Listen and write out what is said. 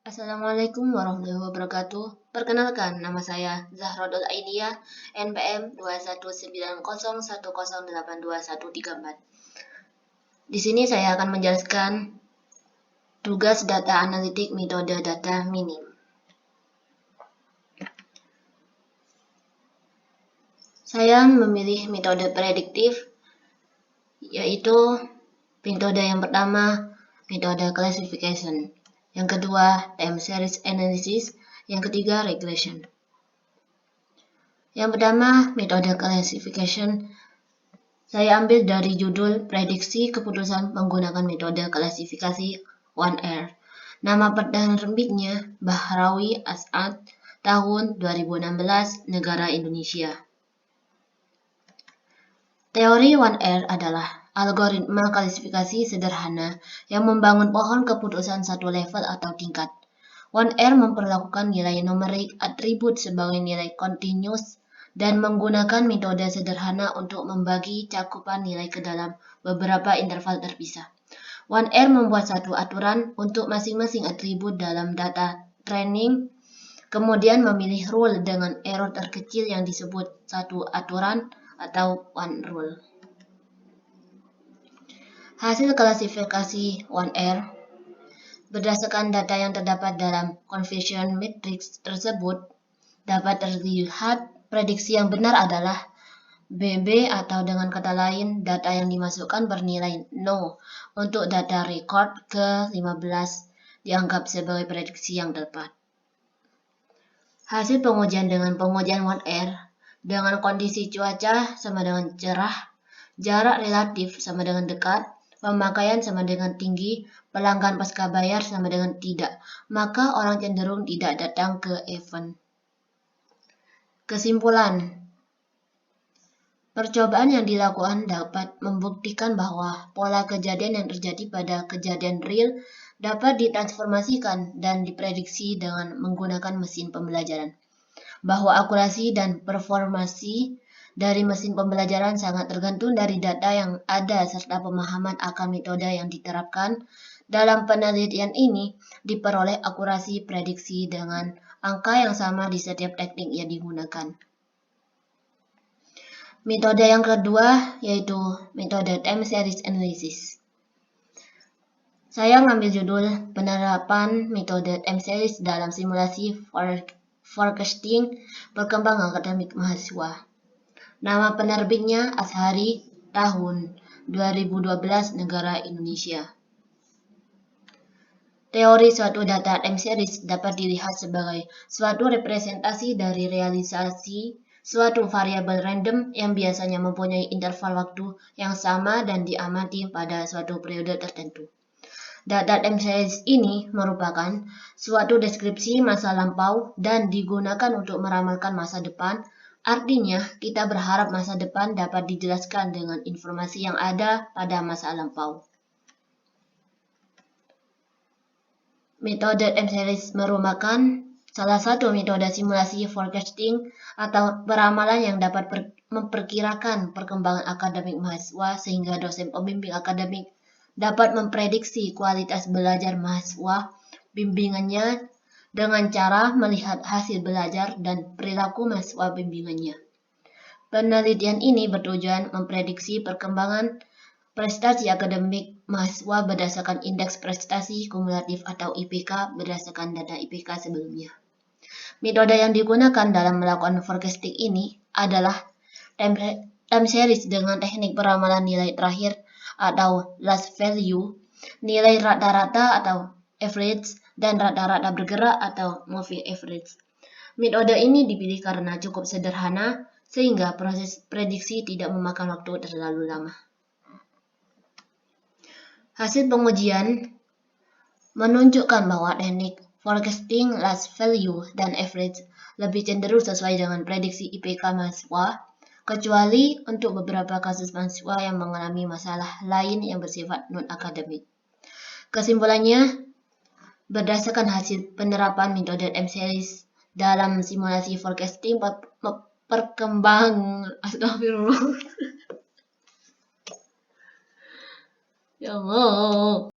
Assalamualaikum warahmatullahi wabarakatuh. Perkenalkan, nama saya Zahrodol Aidia, NPM 21901018213. Di sini saya akan menjelaskan tugas data analitik metode data minim. Saya memilih metode prediktif, yaitu metode yang pertama, metode classification. Yang kedua, time series analysis. Yang ketiga, regression. Yang pertama, metode classification. Saya ambil dari judul prediksi keputusan menggunakan metode klasifikasi 1R. Nama penerbitnya Bahrawi As'ad, tahun 2016, negara Indonesia. Teori 1R adalah algoritma klasifikasi sederhana yang membangun pohon keputusan satu level atau tingkat. 1R memperlakukan nilai numerik atribut sebagai nilai kontinus dan menggunakan metode sederhana untuk membagi cakupan nilai ke dalam beberapa interval terpisah. 1R membuat satu aturan untuk masing-masing atribut dalam data training, kemudian memilih rule dengan error terkecil yang disebut satu aturan atau one rule. Hasil klasifikasi 1R berdasarkan data yang terdapat dalam conversion matrix tersebut dapat terlihat prediksi yang benar adalah BB, atau dengan kata lain data yang dimasukkan bernilai 0 untuk data record ke-15 dianggap sebagai prediksi yang tepat. Hasil pengujian dengan pengujian 1R dengan kondisi cuaca sama dengan cerah, jarak relatif sama dengan dekat, pemakaian sama dengan tinggi, pelanggan pasca bayar sama dengan tidak, maka orang cenderung tidak datang ke event. Kesimpulan, percobaan yang dilakukan dapat membuktikan bahwa pola kejadian yang terjadi pada kejadian real dapat ditransformasikan dan diprediksi dengan menggunakan mesin pembelajaran. Bahwa akurasi dan performasi dari mesin pembelajaran sangat tergantung dari data yang ada serta pemahaman akan metode yang diterapkan. Dalam penelitian ini diperoleh akurasi prediksi dengan angka yang sama di setiap teknik yang digunakan. Metode yang kedua yaitu metode time series analysis. Saya mengambil judul penerapan metode time series dalam simulasi forecasting perkembangan akademik mahasiswa. Nama penerbitnya Ashari, tahun 2012, negara Indonesia. Teori suatu data time series dapat dilihat sebagai suatu representasi dari realisasi suatu variabel random yang biasanya mempunyai interval waktu yang sama dan diamati pada suatu periode tertentu. Data time series ini merupakan suatu deskripsi masa lampau dan digunakan untuk meramalkan masa depan. Artinya, kita berharap masa depan dapat dijelaskan dengan informasi yang ada pada masa lampau. Metode time series merupakan salah satu metode simulasi forecasting atau peramalan yang dapat memperkirakan perkembangan akademik mahasiswa sehingga dosen pembimbing akademik dapat memprediksi kualitas belajar mahasiswa bimbingannya dengan cara melihat hasil belajar dan perilaku mahasiswa bimbingannya. Penelitian ini bertujuan memprediksi perkembangan prestasi akademik mahasiswa berdasarkan indeks prestasi kumulatif atau IPK berdasarkan data IPK sebelumnya. Metode yang digunakan dalam melakukan forecasting ini adalah time series dengan teknik peramalan nilai terakhir atau last value, nilai rata-rata atau average, dan rata-rata bergerak atau moving average. Metode ini dipilih karena cukup sederhana sehingga proses prediksi tidak memakan waktu terlalu lama. Hasil pengujian menunjukkan bahwa teknik forecasting last value dan average lebih cenderung sesuai dengan prediksi IPK mahasiswa, kecuali untuk beberapa kasus mahasiswa yang mengalami masalah lain yang bersifat non-akademik. Kesimpulannya, berdasarkan hasil penerapan metode time series dalam simulasi forecasting perkembangan astagfirullah. Ya Allah.